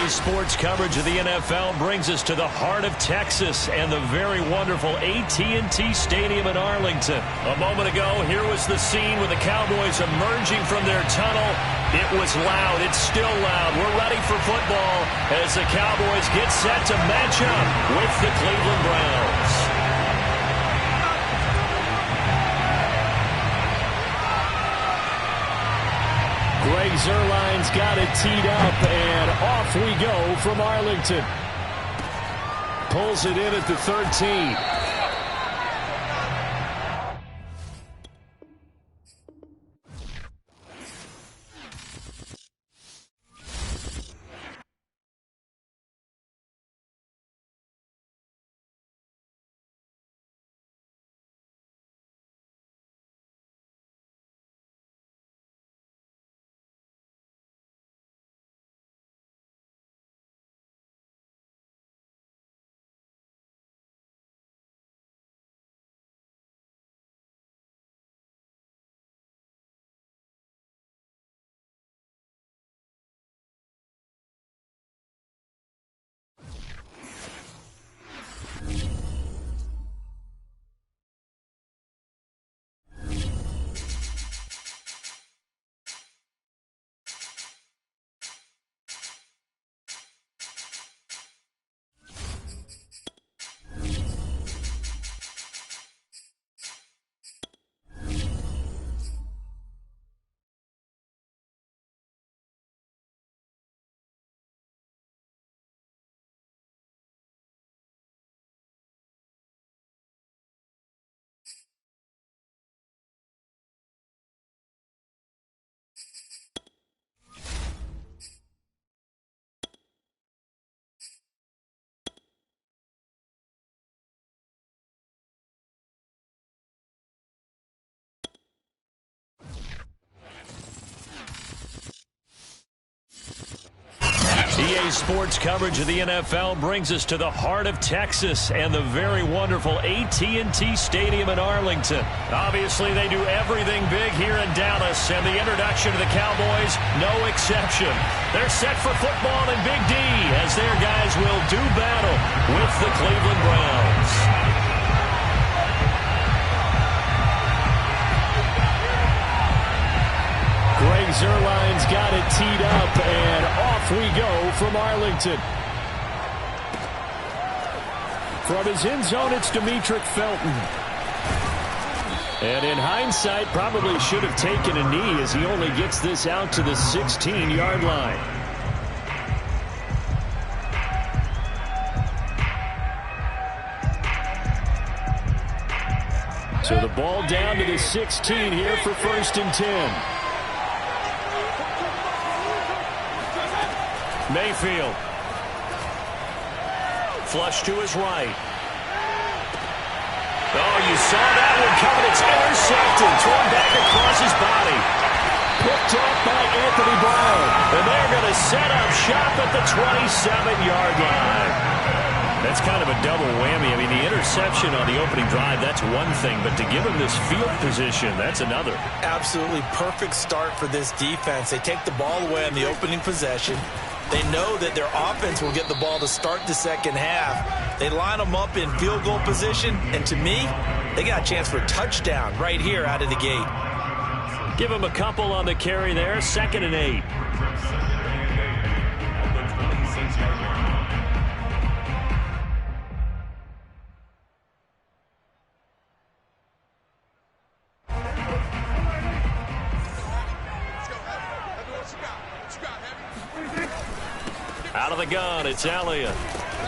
EA Sports coverage of the NFL brings us to the heart of Texas and the very wonderful AT&T Stadium in Arlington. A moment ago, here was the scene with the Cowboys emerging from their tunnel. It was loud. It's still loud. We're ready for football as the Cowboys get set to match up with the Cleveland Browns. Greg Zuerlein's got it teed up, and off we go from Arlington. Pulls it in at the 13. EA Sports coverage of the NFL brings us to the heart of Texas and the very wonderful AT&T Stadium in Arlington. Obviously, they do everything big here in Dallas, and the introduction to the Cowboys, no exception. They're set for football in Big D as their guys will do battle with the Cleveland Browns. Greg Zuerlein's got it teed up, and off we go from Arlington. From his end zone, it's Demetric Felton. And in hindsight, probably should have taken a knee as he only gets this out to the 16-yard line. So the ball down to the 16 here for 1st and 10. Mayfield. Flush to his right. Oh, you saw that one coming. It's intercepted. Thrown back across his body. Picked up by Anthony Brown. And they're going to set up shop at the 27-yard line. That's kind of a double whammy. I mean, the interception on the opening drive, that's one thing. But to give him this field position, that's another. Absolutely perfect start for this defense. They take the ball away on the opening possession. They know that their offense will get the ball to start the second half. They line them up in field goal position, and to me, they got a chance for a touchdown right here out of the gate. Give them a couple on the carry there, 2nd and 8. Out of the gun, it's Elliott.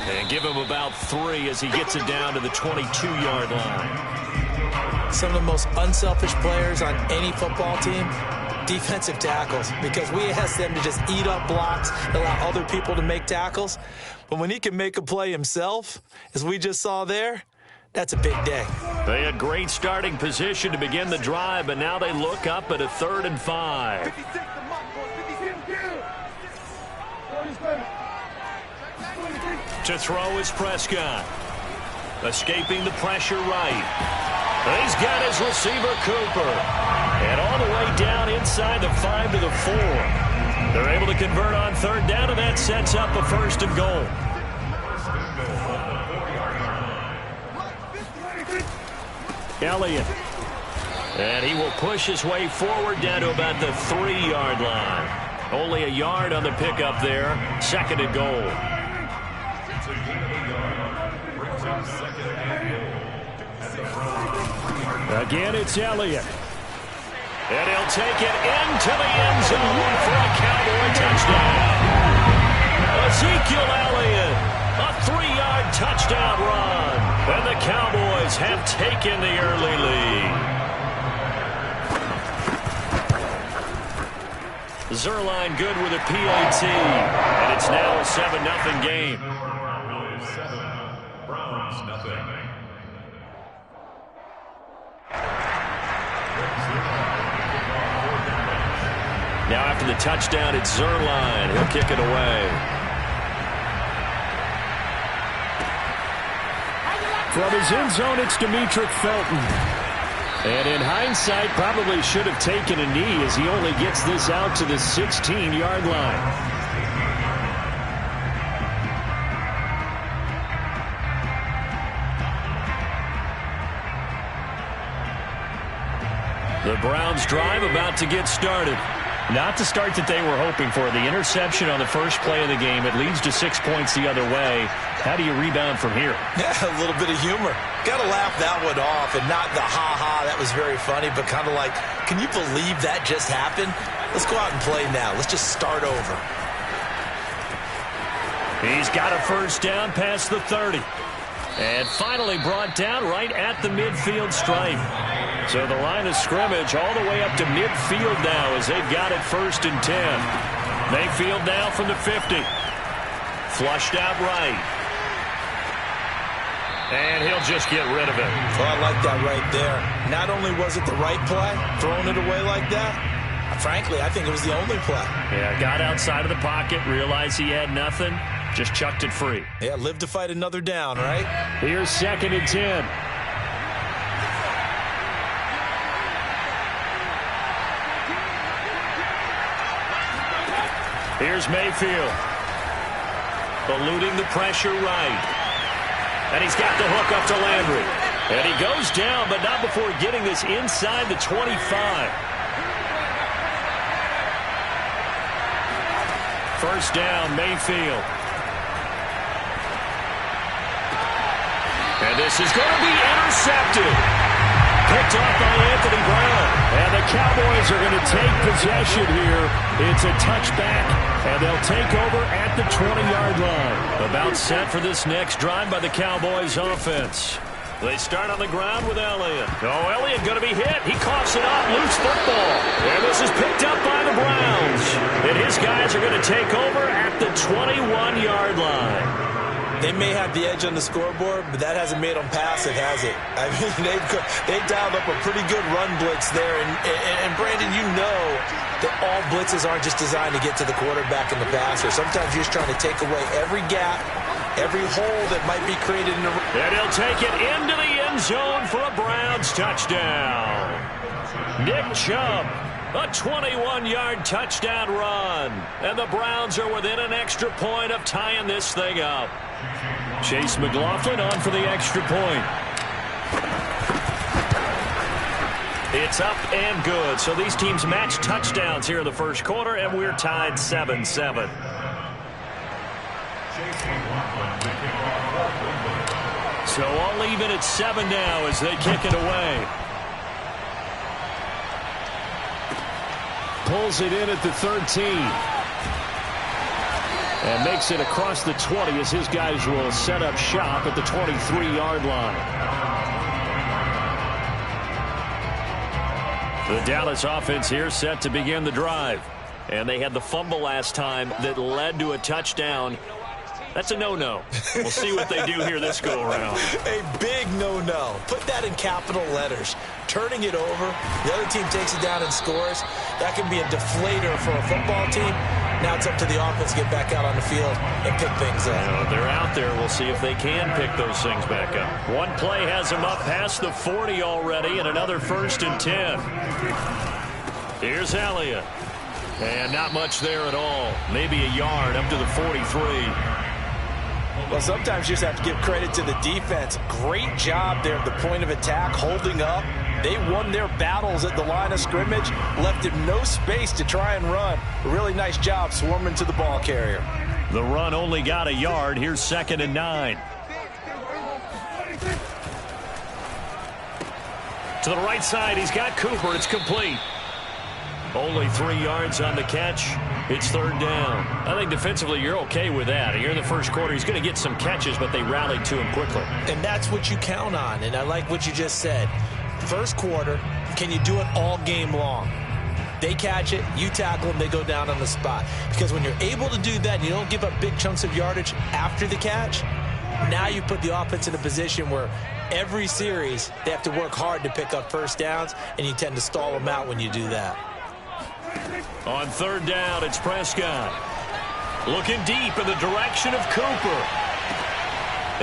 And give him about 3 as he gets it down to the 22-yard line. Some of the most unselfish players on any football team, defensive tackles, because we ask them to just eat up blocks, allow other people to make tackles. But when he can make a play himself, as we just saw there, that's a big day. They had great starting position to begin the drive, but now they look up at a 3rd and 5. To throw is Prescott. Escaping the pressure right. He's got his receiver, Cooper. And all the way down inside the 5 to the 4. They're able to convert on third down, and that sets up a 1st and goal. Elliott. And he will push his way forward down to about the 3-yard line. Only a yard on the pickup there. 2nd and goal. Again, it's Elliott. And he'll take it into the end zone for a Cowboy touchdown. Ezekiel Elliott, a 3-yard touchdown run. And the Cowboys have taken the early lead. Zerline good with a PAT. And it's now a 7-0 game. Browns nothing. Now after the touchdown, it's Zerline. He'll kick it away. From his end zone, it's Demetric Felton. And in hindsight, probably should have taken a knee as he only gets this out to the 16-yard line. The Browns drive about to get started. Not the start that they were hoping for. The interception on the first play of the game. It leads to 6 points the other way. How do you rebound from here? Yeah, a little bit of humor. Got to laugh that one off, and not the ha-ha, that was very funny, but kind of like, can you believe that just happened? Let's go out and play now. Let's just start over. He's got a 1st down past the 30. And finally brought down right at the midfield stripe. So the line of scrimmage all the way up to midfield now as they've got it 1st and 10. Mayfield now from the 50. Flushed out right. And he'll just get rid of it. Well, I like that right there. Not only was it the right play, throwing it away like that, frankly, I think it was the only play. Yeah, got outside of the pocket, realized he had nothing, just chucked it free. Yeah, live to fight another down, right? Here's 2nd and 10. Here's Mayfield. Eluding the pressure right. And he's got the hook up to Landry. And he goes down, but not before getting this inside the 25. First down, Mayfield. And this is going to be intercepted. Picked off by Anthony Brown. And the Cowboys are going to take possession here. It's a touchback, and they'll take over at the 20-yard line. About set for this next drive by the Cowboys offense. They start on the ground with Elliott. Oh, Elliott going to be hit. He coughs it up. Loose football. And this is picked up by the Browns. And his guys are going to take over at the 21-yard line. They may have the edge on the scoreboard, but that hasn't made them pass it, has it? I mean, they dialed up a pretty good run blitz there. And Brandon, you know that all blitzes aren't just designed to get to the quarterback and the passer. Sometimes you're just trying to take away every gap, every hole that might be created in the... And he'll take it into the end zone for a Browns touchdown. Nick Chubb. A 21-yard touchdown run. And the Browns are within an extra point of tying this thing up. Chase McLaughlin on for the extra point. It's up and good. So these teams match touchdowns here in the first quarter, and we're tied 7-7. So all even at 7 now as they kick it away. Pulls it in at the 13. And makes it across the 20 as his guys will set up shop at the 23-yard line. The Dallas offense here set to begin the drive. And they had the fumble last time that led to a touchdown. That's a no-no. We'll see what they do here this go-around. A big no-no. Put that in capital letters. Turning it over, the other team takes it down and scores. That can be a deflator for a football team. Now it's up to the offense to get back out on the field and pick things up. They're out there. We'll see if they can pick those things back up. One play has them up past the 40 already, and another 1st and 10. Here's Elliott. And not much there at all. Maybe a yard up to the 43. Well, sometimes you just have to give credit to the defense. Great job there at the point of attack, holding up. They won their battles at the line of scrimmage, left him no space to try and run. A really nice job swarming to the ball carrier. The run only got a yard. Here's 2nd and 9. To the right side, he's got Cooper. It's complete. Only 3 yards on the catch. It's 3rd down. I think defensively you're okay with that. Here in the first quarter, he's going to get some catches, but they rallied to him quickly. And that's what you count on, and I like what you just said. First quarter, can you do it all game long? They catch it, you tackle them, they go down on the spot. Because when you're able to do that, you don't give up big chunks of yardage after the catch, now you put the offense in a position where every series they have to work hard to pick up first downs, and you tend to stall them out when you do that. On 3rd down, it's Prescott. Looking deep in the direction of Cooper.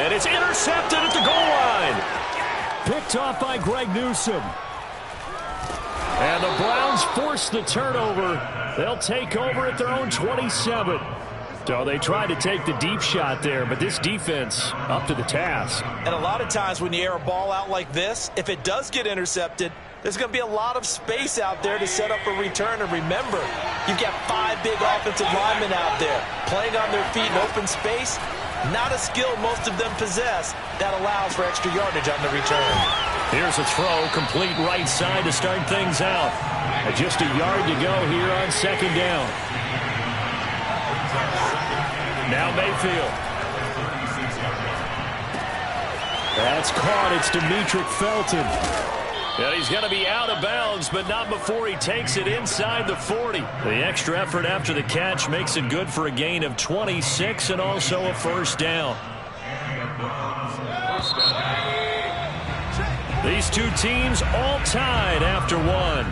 And it's intercepted at the goal line. Picked off by Greg Newsome. And the Browns force the turnover. They'll take over at their own 27. So they tried to take the deep shot there, but this defense up to the task. And a lot of times when you air a ball out like this, if it does get intercepted, there's going to be a lot of space out there to set up a return. And remember, you've got 5 big offensive linemen out there playing on their feet in open space. Not a skill most of them possess that allows for extra yardage on the return. Here's a throw, complete right side to start things out. And just a yard to go here on 2nd down. Now Mayfield. That's caught. It's Demetric Felton. And he's going to be out of bounds, but not before he takes it inside the 40. The extra effort after the catch makes it good for a gain of 26 and also a 1st down. These two teams all tied after one.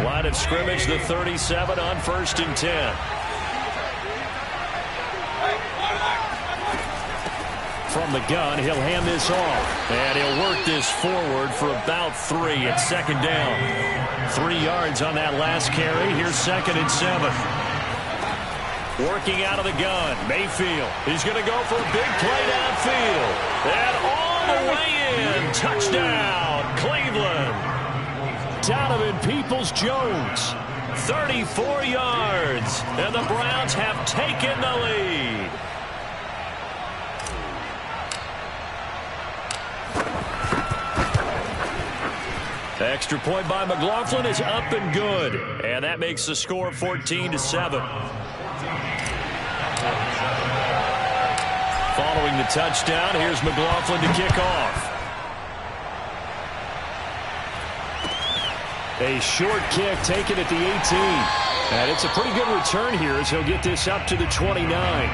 Line of scrimmage, the 37 on 1st and 10. From the gun, he'll hand this off. And he'll work this forward for about 3 at 2nd down. 3 yards on that last carry. Here's 2nd and 7. Working out of the gun, Mayfield. He's going to go for a big play downfield. And all the way in. Touchdown, Cleveland. Donovan Peoples-Jones, 34 yards. And the Browns have taken the lead. Extra point by McLaughlin is up and good. And that makes the score 14-7. Following the touchdown, here's McLaughlin to kick off. A short kick taken at the 18. And it's a pretty good return here as he'll get this up to the 29.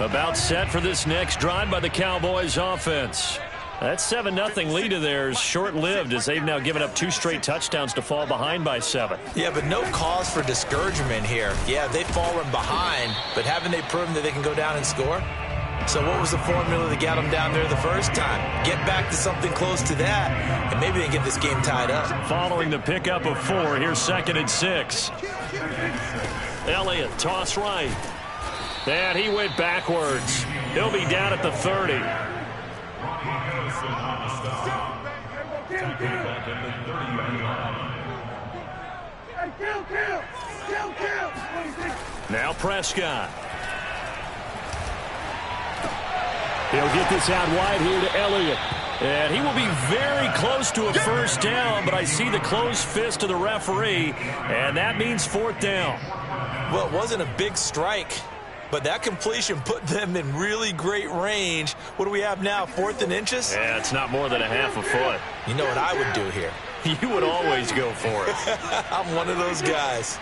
About set for this next drive by the Cowboys offense. That 7-0 lead of theirs short-lived as they've now given up 2 straight touchdowns to fall behind by 7. Yeah, but no cause for discouragement here. Yeah, they've fallen behind, but haven't they proven that they can go down and score? So what was the formula that got them down there the first time? Get back to something close to that, and maybe they get this game tied up. Following the pickup of 4, here's 2nd and 6. Elliott, toss right. And he went backwards. He'll be down at the 30. Now Prescott. He'll get this out wide here to Elliott. And he will be very close to a 1st down, but I see the closed fist of the referee, and that means 4th down. Well, it wasn't a big strike, but that completion put them in really great range. What do we have now, 4th and inches? Yeah, it's not more than a half a foot. You know what I would do here? You would always go for it. I'm one of those guys.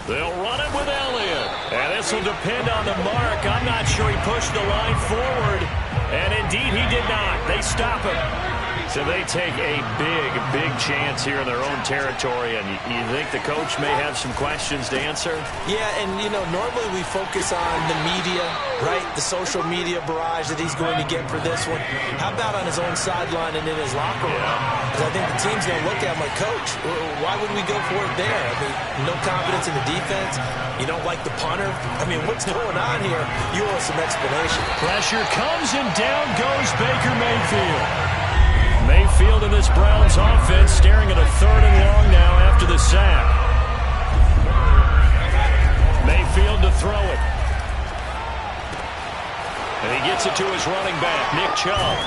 They'll run it with Elliott. And this will depend on the mark. I'm not sure he pushed the line forward. And indeed, he did not. They stop him. So they take a big, big chance here in their own territory. And you think the coach may have some questions to answer? Yeah, and, normally we focus on the media, right? The social media barrage that he's going to get for this one. How about on his own sideline and in his locker room? Because I think the team's going to look at him like, Coach, why would we go for it there? I mean, no confidence in the defense. You don't like the punter. I mean, what's going on here? You owe us some explanation. Pressure comes, and down goes Baker Mayfield. Mayfield in this Browns offense staring at a 3rd and long now after the sack. Mayfield to throw it. And he gets it to his running back, Nick Chubb.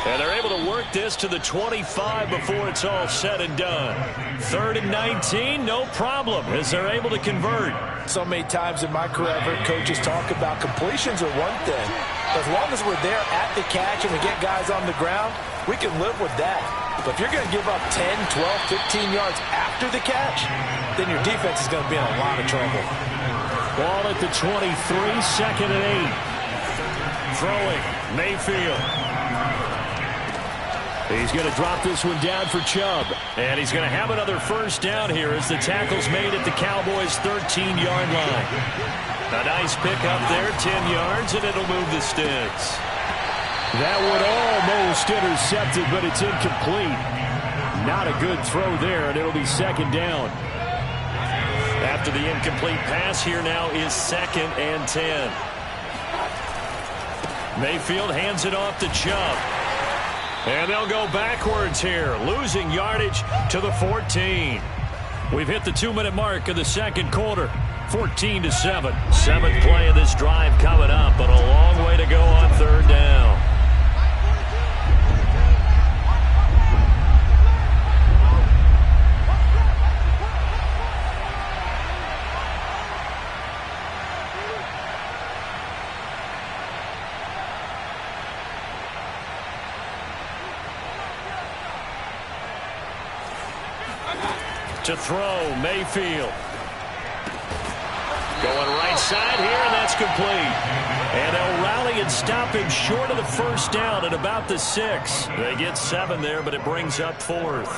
And they're able to work this to the 25 before it's all said and done. 3rd and 19, no problem, as they're able to convert. So many times in my career, I've heard coaches talk about completions are one thing. But as long as we're there at the catch and we get guys on the ground, we can live with that. But if you're going to give up 10, 12, 15 yards after the catch, then your defense is going to be in a lot of trouble. Ball at the 23, 2nd and 8. Throwing, Mayfield. He's going to drop this one down for Chubb. And he's going to have another first down here as the tackle's made at the Cowboys' 13-yard line. A nice pickup there, 10 yards, and it'll move the sticks. That would almost intercept it, but it's incomplete. Not a good throw there, and it'll be 2nd down. After the incomplete pass, here now is 2nd and 10. Mayfield hands it off to Chubb. And they'll go backwards here, losing yardage to the 14. We've hit the 2-minute mark of the 2nd quarter, 14-7. 7th play of this drive coming up, but a long way to go on 3rd down. To throw, Mayfield. Going right side here, and that's complete. And they'll rally and stop him short of the first down at about the 6. They get 7 there, but it brings up 4th.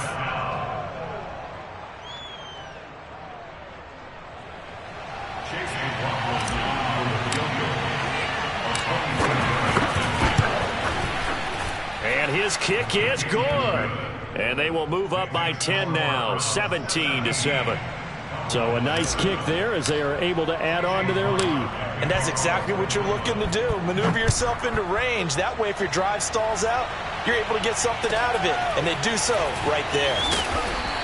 And his kick is good. And they will move up by 10 now, 17-7. So a nice kick there as they are able to add on to their lead. And that's exactly what you're looking to do. Maneuver yourself into range. That way, if your drive stalls out, you're able to get something out of it. And they do so right there.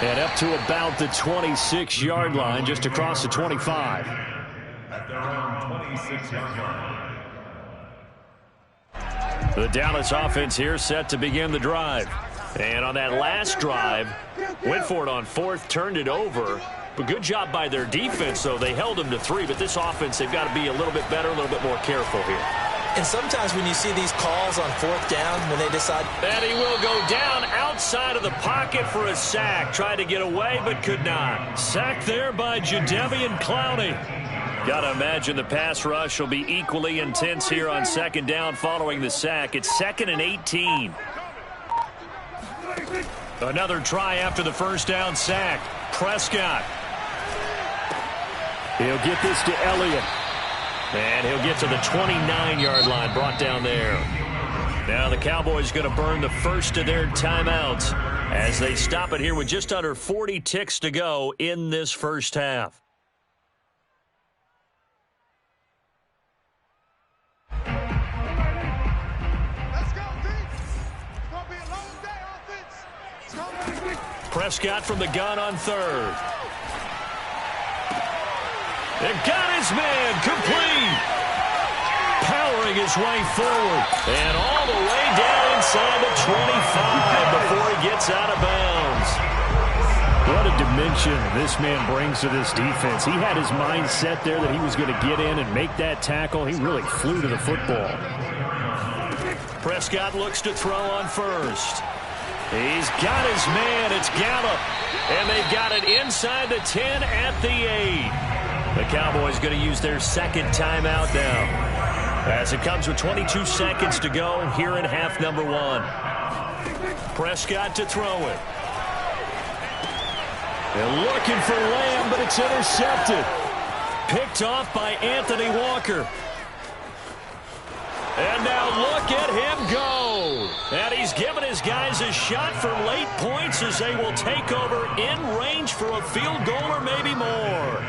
And up to about the 26-yard line, just across the 25. At their own 26-yard line. The Dallas offense here set to begin the drive. And on that last drive, went for it on 4th, turned it over. But good job by their defense, though. They held them to 3, but this offense, they've got to be a little bit better, a little bit more careful here. And sometimes when you see these calls on 4th down, when they decide... And he will go down outside of the pocket for a sack. Tried to get away, but could not. Sacked there by Jadeveon Clowney. Got to imagine the pass rush will be equally intense here on 2nd down following the sack. It's 2nd and 18. Another try after the first down sack. Prescott. He'll get this to Elliott. And he'll get to the 29-yard line, brought down there. Now the Cowboys going to burn the first of their timeouts as they stop it here with just under 40 ticks to go in this first half. Prescott from the gun on 3rd. They got his man complete. Powering his way forward. And all the way down inside the 25 before he gets out of bounds. What a dimension this man brings to this defense. He had his mind set there that he was going to get in and make that tackle. He really flew to the football. Prescott looks to throw on 1st. He's got his man. It's Gallup. And they've got it inside the 10 at the 8. The Cowboys going to use their second timeout now, as it comes with 22 seconds to go here in half number one. Prescott to throw it. They're looking for Lamb, but it's intercepted. Picked off by Anthony Walker. And now look at him go. And he's given his guys a shot for late points as they will take over in range for a field goal or maybe more.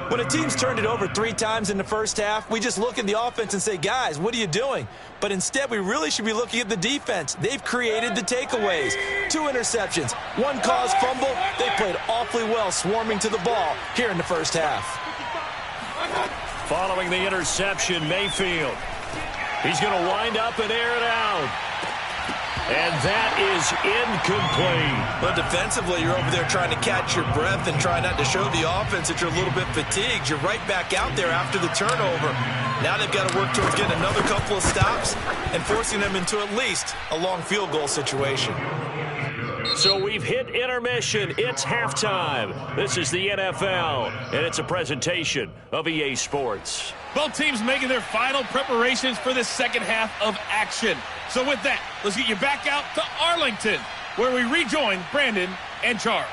When a team's turned it over 3 times in the first half, we just look at the offense and say, guys, what are you doing? But instead, we really should be looking at the defense. They've created the takeaways. 2 interceptions, 1 caused fumble. They played awfully well swarming to the ball here in the first half. Following the interception, Mayfield. He's going to wind up and air it out. And that is incomplete. But defensively, you're over there trying to catch your breath and try not to show the offense that you're a little bit fatigued. You're right back out there after the turnover. Now they've got to work towards getting another couple of stops and forcing them into at least a long field goal situation. So we've hit intermission. It's halftime. This is the NFL, and it's a presentation of EA Sports. Both teams making their final preparations for the second half of action. So with that, let's get you back out to Arlington, where we rejoin Brandon and Charles.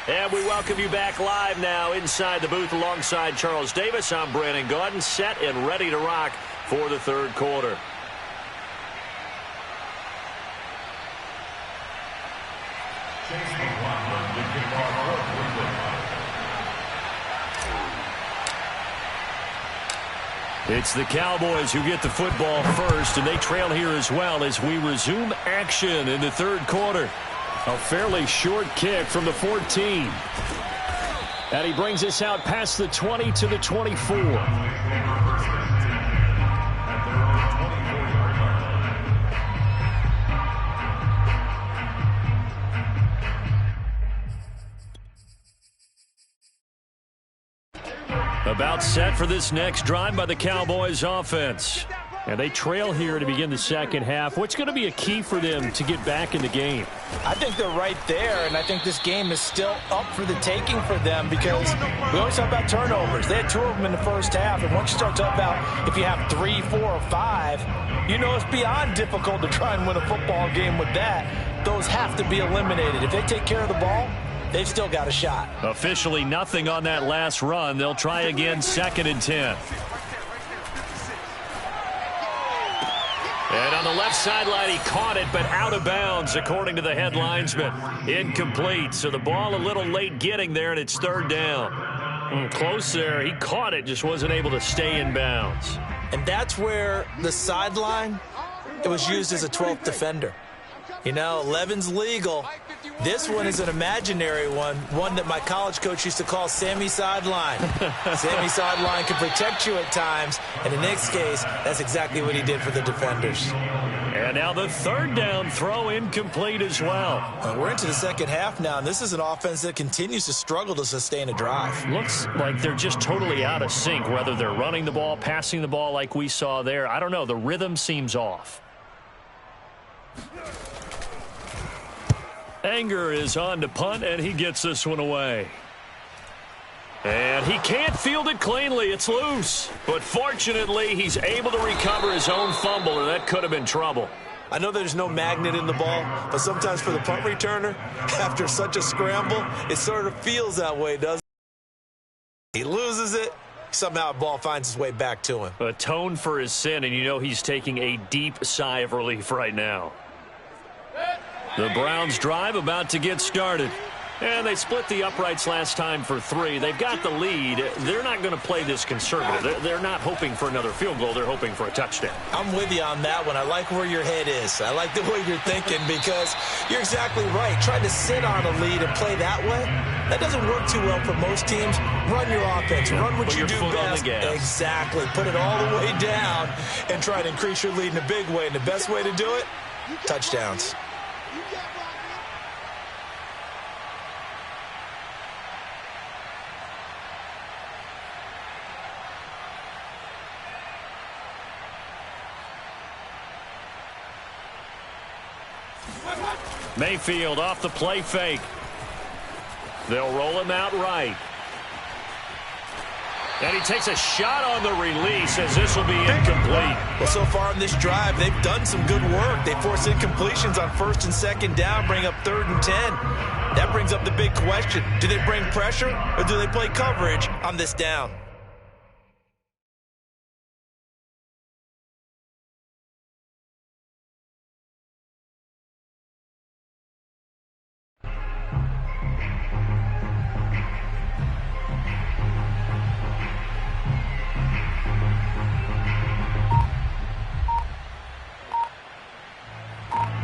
And we welcome you back live now inside the booth alongside Charles Davis. I'm Brandon Gaudin, set and ready to rock for the third quarter. It's the Cowboys who get the football first, and they trail here as well as we resume action in the third quarter. A fairly short kick from the 14. And he brings us out past the 20 to the 24. About set for this next drive by the Cowboys offense. And they trail here to begin the second half. What's going to be a key for them to get back in the game? I think they're right there, and I think this game is still up for the taking for them because we always talk about turnovers. They had 2 of them in the first half, and once you start talking about if you have 3, 4, or 5, you know it's beyond difficult to try and win a football game with that. Those have to be eliminated. If they take care of the ball, they've still got a shot. Officially nothing on that last run. They'll try again 2nd and 10. And on the left sideline, he caught it, but out of bounds, according to the head linesman. Incomplete. So the ball a little late getting there, and it's 3rd down. Close there. He caught it, just wasn't able to stay in bounds. And that's where the sideline, it was used as a 12th defender. You know, 11's legal. This one is an imaginary one that my college coach used to call Sammy Sideline. Sammy Sideline can protect you at times, and in this case, that's exactly what he did for the defenders. And now the 3rd down throw incomplete as well. We're into the second half now, and this is an offense that continues to struggle to sustain a drive. Looks like they're just totally out of sync, whether they're running the ball, passing the ball like we saw there. I don't know. The rhythm seems off. Anger is on to punt, and he gets this one away. And he can't field it cleanly. It's loose. But fortunately, he's able to recover his own fumble, or that could have been trouble. I know there's no magnet in the ball, but sometimes for the punt returner, after such a scramble, it sort of feels that way, doesn't it? He loses it. Somehow the ball finds its way back to him. Atone for his sin, and you know he's taking a deep sigh of relief right now. The Browns drive about to get started. And they split the uprights last time for 3. They've got the lead. They're not going to play this conservative. They're not hoping for another field goal. They're hoping for a touchdown. I'm with you on that one. I like where your head is. I like the way you're thinking because you're exactly right. Trying to sit on a lead and play that way, that doesn't work too well for most teams. Run your offense. Run what you do best. Exactly. Put it all the way down and try to increase your lead in a big way. And the best way to do it, touchdowns. Mayfield off the play fake. They'll roll him out right. And he takes a shot on the release as this will be incomplete. Well, so far on this drive, they've done some good work. They force incompletions on first and second down, bring up 3rd and 10. That brings up the big question. Do they bring pressure or do they play coverage on this down?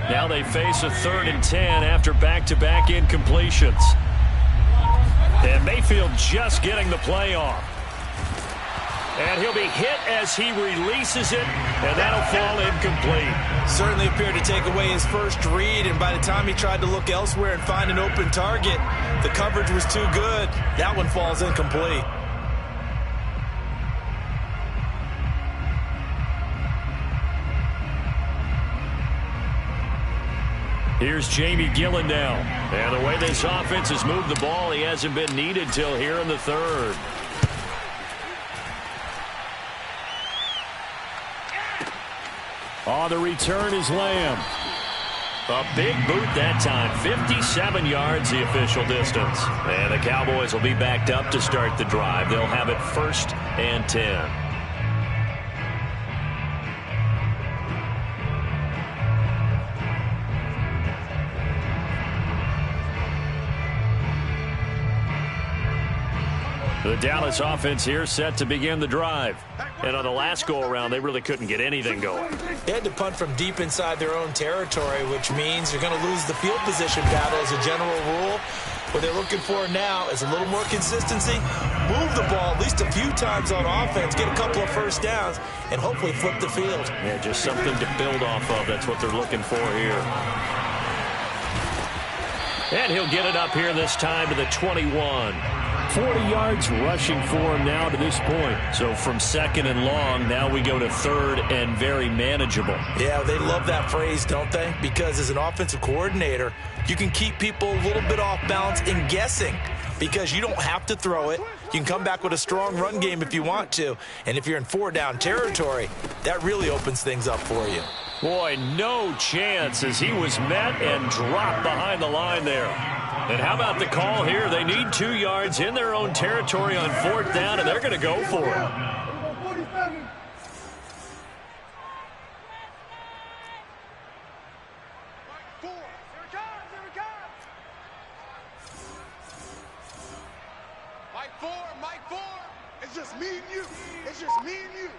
Now they face a 3rd and 10 after back-to-back incompletions. And Mayfield just getting the play off. And he'll be hit as he releases it, and that'll fall incomplete. Certainly appeared to take away his first read, and by the time he tried to look elsewhere and find an open target, the coverage was too good. That one falls incomplete. Here's Jamie Gillen now. And the way this offense has moved the ball, he hasn't been needed till here in the 3rd. On the return is Lamb. A big boot that time. 57 yards the official distance. And the Cowboys will be backed up to start the drive. They'll have it 1st and 10. The Dallas offense here set to begin the drive. And on the last go-around, they really couldn't get anything going. They had to punt from deep inside their own territory, which means you're going to lose the field position battle as a general rule. What they're looking for now is a little more consistency, move the ball at least a few times on offense, get a couple of first downs, and hopefully flip the field. Yeah, just something to build off of. That's what they're looking for here. And he'll get it up here this time to the 21. 40 yards rushing for him now to this point. So from 2nd and long, now we go to 3rd and very manageable. Yeah, they love that phrase, don't they? Because as an offensive coordinator, you can keep people a little bit off balance in guessing because you don't have to throw it. You can come back with a strong run game if you want to. And if you're in 4-down territory, that really opens things up for you. Boy, no chance as he was met and dropped behind the line there. And how about the call here? They need 2 yards in their own territory on 4th down, and they're going to go for it. Mike 4. It's just me and you. It's just me and you.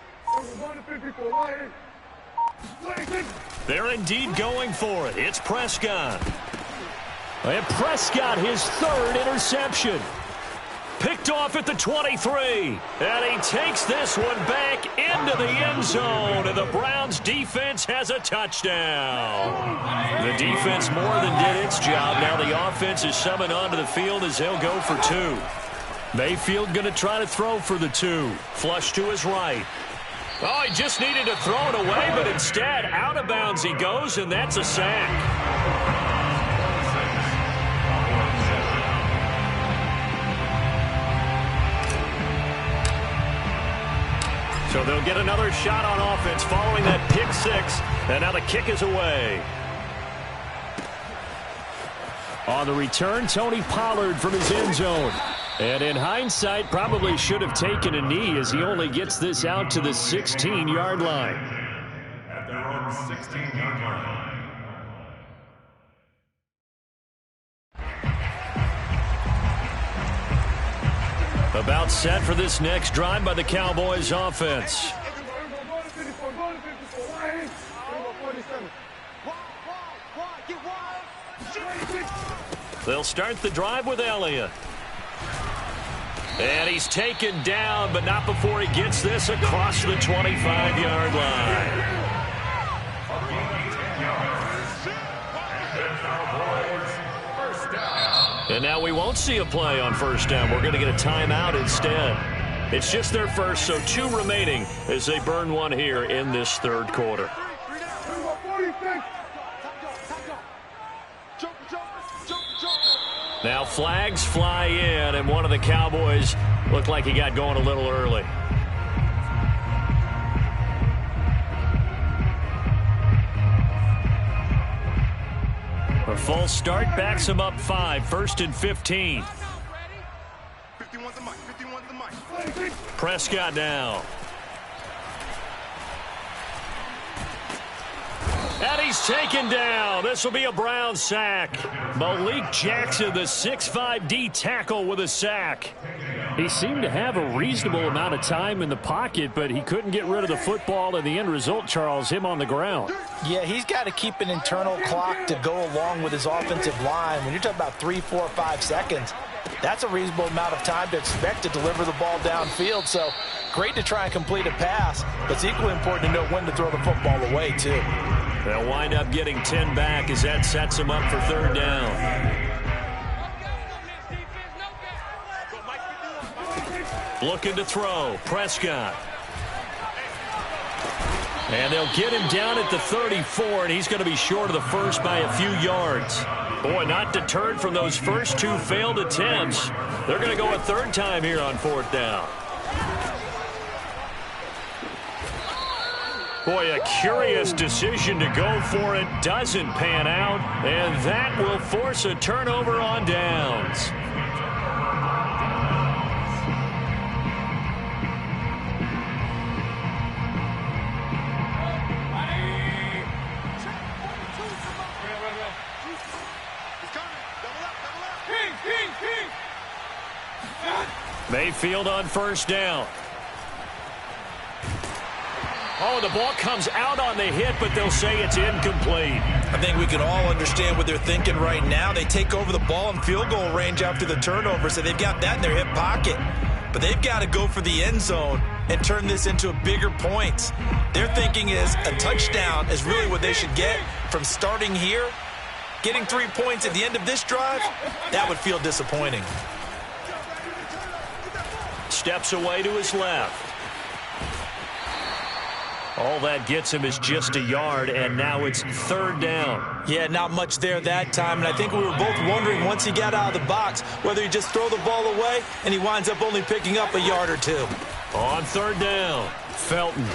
They're indeed going for it. It's Prescott. And Prescott, his 3rd interception. Picked off at the 23. And he takes this one back into the end zone. And the Browns defense has a touchdown. The defense more than did its job. Now the offense is summoned onto the field as they'll go for 2. Mayfield going to try to throw for the 2. Flush to his right. Oh, he just needed to throw it away, but instead, out of bounds he goes, and that's a sack. So they'll get another shot on offense following that pick 6, and now the kick is away. On the return, Tony Pollard from his end zone. And in hindsight, probably should have taken a knee as he only gets this out to the 16-yard line. At their own 16-yard line. About set for this next drive by the Cowboys offense. They'll start the drive with Elliott. And he's taken down, but not before he gets this across the 25-yard line. And now we won't see a play on 1st down. We're going to get a timeout instead. It's just their first, so 2 remaining as they burn one here in this 3rd quarter. Now flags fly in, and one of the Cowboys Looked like he got going a little early. A full start backs him up 5, 1st and 15. 51's the mic, 51's the mic. Prescott now. And he's taken down. This will be a Brown sack. Malik Jackson, the 6'5" D tackle with a sack. He seemed to have a reasonable amount of time in the pocket, but he couldn't get rid of the football, and the end result, Charles, him on the ground. Yeah, he's got to keep an internal clock to go along with his offensive line. When you're talking about 3, 4, 5 seconds, that's a reasonable amount of time to expect to deliver the ball downfield. So great to try and complete a pass, but it's equally important to know when to throw the football away, too. They'll wind up getting 10 back as that sets him up for 3rd down. Looking to throw. Prescott. And they'll get him down at the 34, and he's going to be short of the first by a few yards. Boy, not deterred from those first 2 failed attempts. They're going to go a 3rd time here on 4th down. Boy, a curious decision to go for it. Doesn't pan out, and that will force a turnover on downs. Mayfield on 1st down. Oh, the ball comes out on the hit, but they'll say it's incomplete. I think we can all understand what they're thinking right now. They take over the ball in field goal range after the turnover, so they've got that in their hip pocket. But they've got to go for the end zone and turn this into bigger points. Their thinking is a touchdown is really what they should get from starting here. Getting 3 points at the end of this drive, that would feel disappointing. Steps away to his left. All that gets him is just a yard, and now it's 3rd down. Yeah, not much there that time, and I think we were both wondering once he got out of the box whether he just throw the ball away, and he winds up only picking up a yard or 2. On 3rd down, Felton.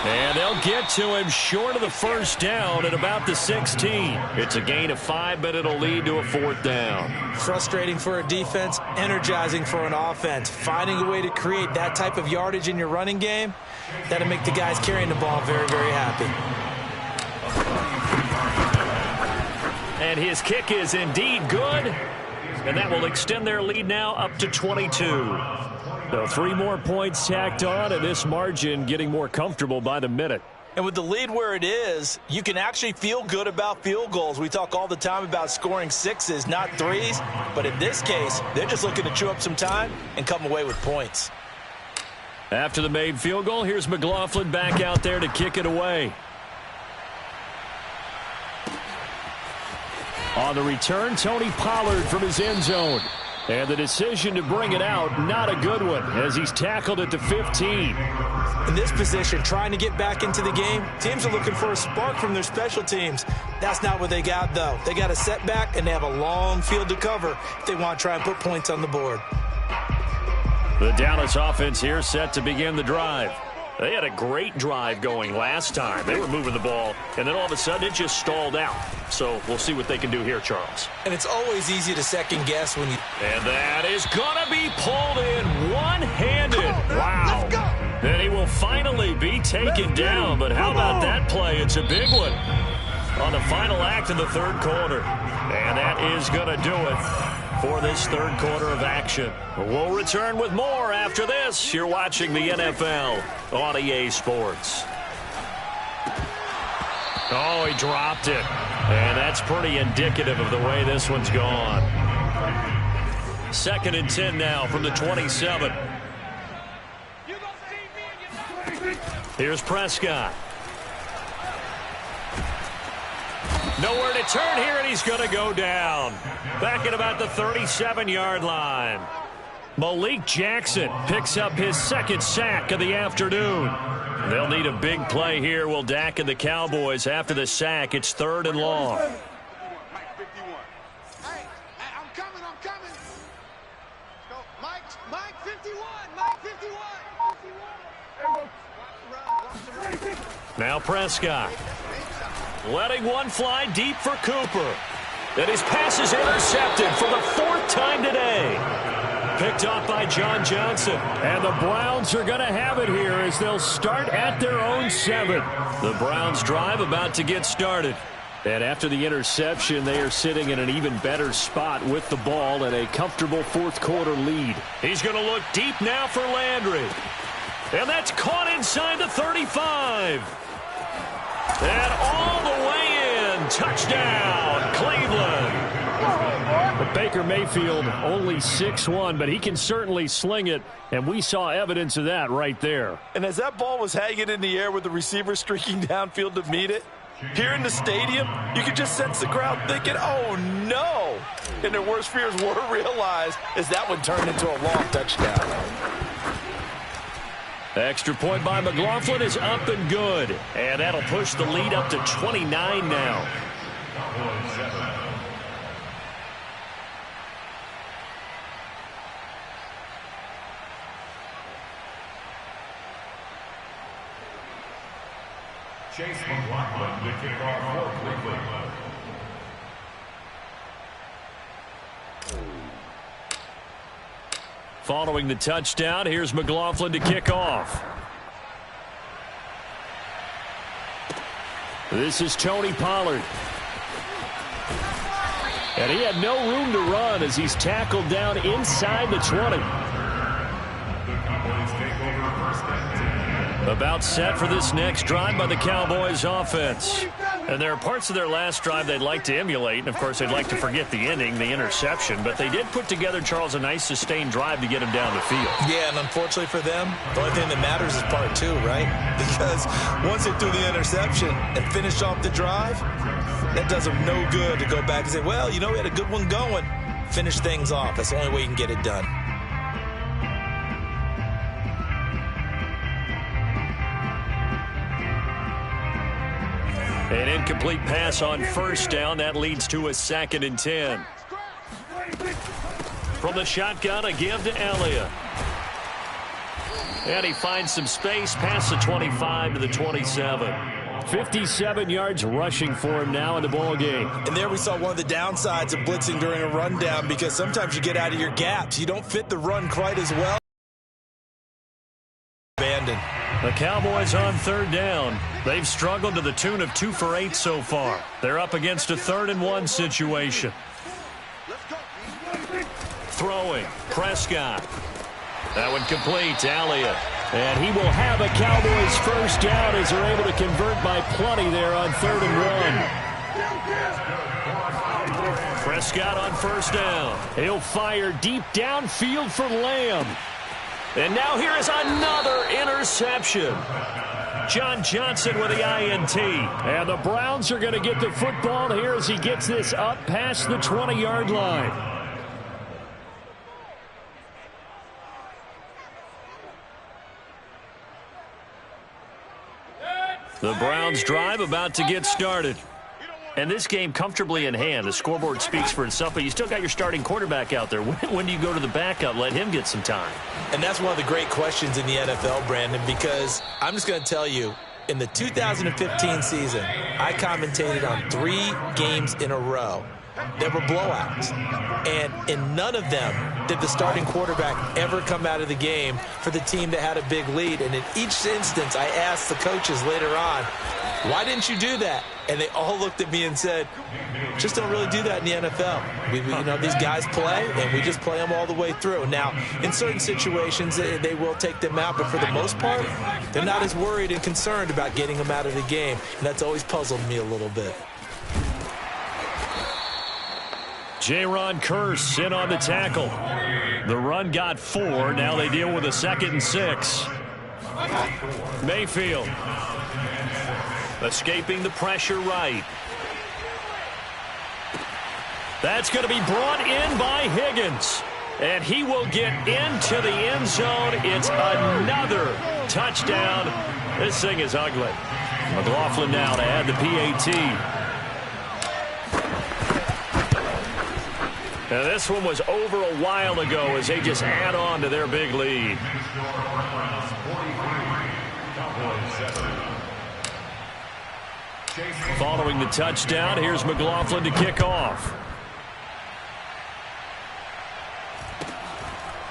And they'll get to him short of the first down at about the 16. It's a gain of 5, but it'll lead to a 4th down. Frustrating for a defense, energizing for an offense. Finding a way to create that type of yardage in your running game, that'll make the guys carrying the ball very, very happy. And his kick is indeed good. And that will extend their lead now up to 22. So 3 more points tacked on, and this margin getting more comfortable by the minute. And with the lead where it is, you can actually feel good about field goals. We talk all the time about scoring 6s, not 3s. But in this case, they're just looking to chew up some time and come away with points. After the made field goal, here's McLaughlin back out there to kick it away. On the return, Tony Pollard from his end zone. And the decision to bring it out, not a good one, as he's tackled at the 15. In this position, trying to get back into the game, teams are looking for a spark from their special teams. That's not what they got, though. They got a setback, and they have a long field to cover if they want to try and put points on the board. The Dallas offense here set to begin the drive. They had a great drive going last time. They were moving the ball, and then all of a sudden it just stalled out. So we'll see what they can do here, Charles. And it's always easy to second guess when you... And that is going to be pulled in one-handed. Wow. Let's go. And he will finally be taken down. But how about that play? It's a big one on the final act of the 3rd quarter. And that is going to do it for this 3rd quarter of action. We'll return with more after this. You're watching the NFL on EA Sports. Oh, he dropped it. And that's pretty indicative of the way this one's gone. 2nd and 10 now from the 27. Here's Prescott. Nowhere to turn here, and he's going to go down. Back at about the 37-yard line. Malik Jackson picks up his 2nd sack of the afternoon. They'll need a big play here, will Dak and the Cowboys. After the sack, it's 3rd and long. Mike 51. Hey, I'm coming. Go, Mike 51. Now Prescott. Letting one fly deep for Cooper. And his pass is intercepted for the 4th time today. Picked off by John Johnson. And the Browns are going to have it here as they'll start at their own 7. The Browns drive about to get started. And after the interception, they are sitting in an even better spot with the ball and a comfortable 4th quarter lead. He's going to look deep now for Landry. And that's caught inside the 35. And all the way in. Touchdown, Cleveland. But Baker Mayfield only 6'1", but he can certainly sling it, and we saw evidence of that right there. And as that ball was hanging in the air with the receiver streaking downfield to meet it, here in the stadium, you could just sense the crowd thinking, oh, no. And their worst fears were realized as that one turned into a long touchdown. Extra point by McLaughlin is up and good. And that'll push the lead up to 29 now. Chase McLaughlin to kick off for Cleveland. Following the touchdown, here's McLaughlin to kick off. This is Tony Pollard. And he had no room to run as he's tackled down inside the 20. About set for this next drive by the Cowboys offense. And there are parts of their last drive they'd like to emulate. And, of course, they'd like to forget the ending, the interception. But they did put together, Charles, a nice sustained drive to get him down the field. Yeah, and unfortunately for them, the only thing that matters is part 2, right? Because once they threw the interception and finished off the drive, that does them no good to go back and say, well, you know, we had a good one going. Finish things off. That's the only way you can get it done. An incomplete pass on first down. That leads to a 2nd and 10. From the shotgun, a give to Elliott. And he finds some space past the 25 to the 27. 57 yards rushing for him now in the ball game. And there we saw one of the downsides of blitzing during a rundown, because sometimes you get out of your gaps. You don't fit the run quite as well. Abandoned. The Cowboys on 3rd down. They've struggled to the tune of 2 for 8 so far. They're up against a 3rd and 1 situation. Throwing, Prescott. That one complete to Elliott. And he will have a Cowboys first down as they're able to convert by plenty there on 3rd and 1. Prescott on first down. He'll fire deep downfield for Lamb. And now here is another interception. John Johnson with the INT. And the Browns are going to get the football here as he gets this up past the 20-yard line. The Browns drive about to get started. And this game comfortably in hand. The scoreboard speaks for itself, but you still got your starting quarterback out there. When do you go to the backup? Let him get some time. And that's one of the great questions in the NFL, Brandon, because I'm just going to tell you, in the 2015 season, I commentated on 3 games in a row. There were blowouts. And in none of them did the starting quarterback ever come out of the game for the team that had a big lead. And in each instance, I asked the coaches later on, why didn't you do that? And they all looked at me and said, just don't really do that in the NFL. You know, these guys play, and we just play them all the way through. Now, in certain situations, they will take them out, but for the most part, they're not as worried and concerned about getting them out of the game. And that's always puzzled me a little bit. Jaron Kearse in on the tackle. The run got 4. Now they deal with a 2nd and 6. Mayfield escaping the pressure right. That's going to be brought in by Higgins. And he will get into the end zone. It's another touchdown. This thing is ugly. McLaughlin now to add the PAT. Now this one was over a while ago as they just add on to their big lead. Following the touchdown, here's McLaughlin to kick off.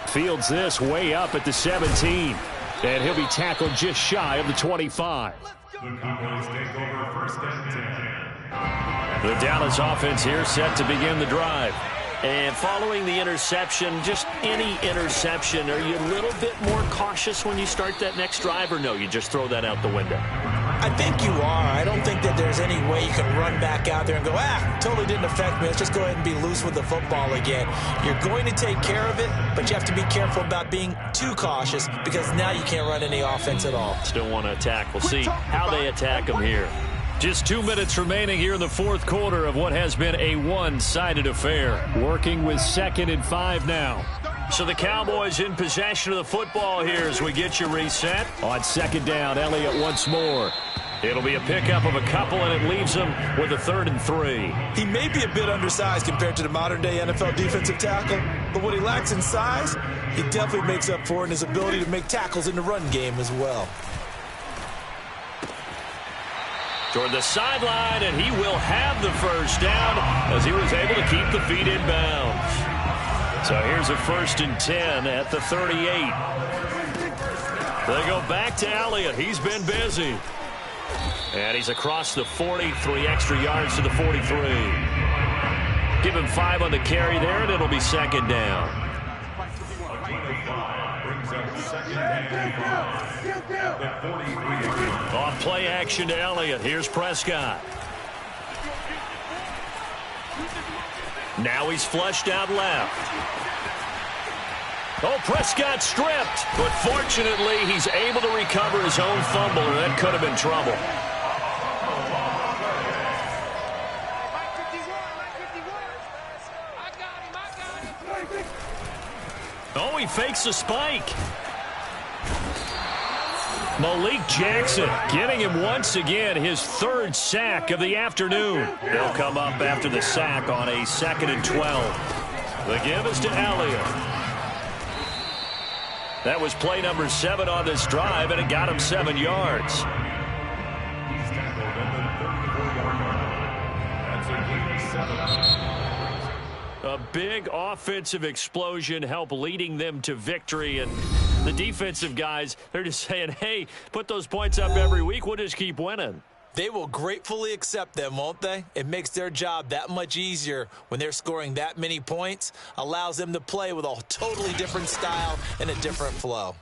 Fields this way up at the 17. And he'll be tackled just shy of the 25. The Cowboys take over first and 10. The Dallas offense here set to begin the drive. And following the interception, just any interception, are you a little bit more cautious when you start that next drive, or no, you just throw that out the window? I think you are. I don't think that there's any way you can run back out there and go, totally didn't affect me. Let's just go ahead and be loose with the football again. You're going to take care of it, but you have to be careful about being too cautious because now you can't run any offense at all. Still want to attack. We'll see how they attack them here. Just 2 minutes remaining here in the fourth quarter of what has been a one-sided affair. Working with 2nd and 5 now. So the Cowboys in possession of the football here as we get you reset. On 2nd down, Elliott once more. It'll be a pickup of a couple, and it leaves them with a 3rd and 3. He may be a bit undersized compared to the modern-day NFL defensive tackle, but what he lacks in size, he definitely makes up for in his ability to make tackles in the run game as well. Toward the sideline, and he will have the first down as he was able to keep the feet in bounds. So here's a 1st and 10 at the 38. They go back to Elliott. He's been busy. And he's across the 40, 3 extra yards to the 43. Give him 5 on the carry there, and it'll be 2nd down. Off play action to Elliott. Here's Prescott. Now he's flushed out left. Oh, Prescott stripped. But fortunately, he's able to recover his own fumble, or that could have been trouble. Oh, he fakes a spike. Malik Jackson getting him once again his 3rd sack of the afternoon. They'll come up after the sack on a 2nd and 12. The give is to Elliott. That was play number 7 on this drive, and it got him 7 yards. He's tackled at the 34-yard line. That's a gain of 7. A big offensive explosion helped leading them to victory, and the defensive guys, they're just saying, hey, put those points up every week, we'll just keep winning. They will gratefully accept them, won't they? It makes their job that much easier when they're scoring that many points, allows them to play with a totally different style and a different flow.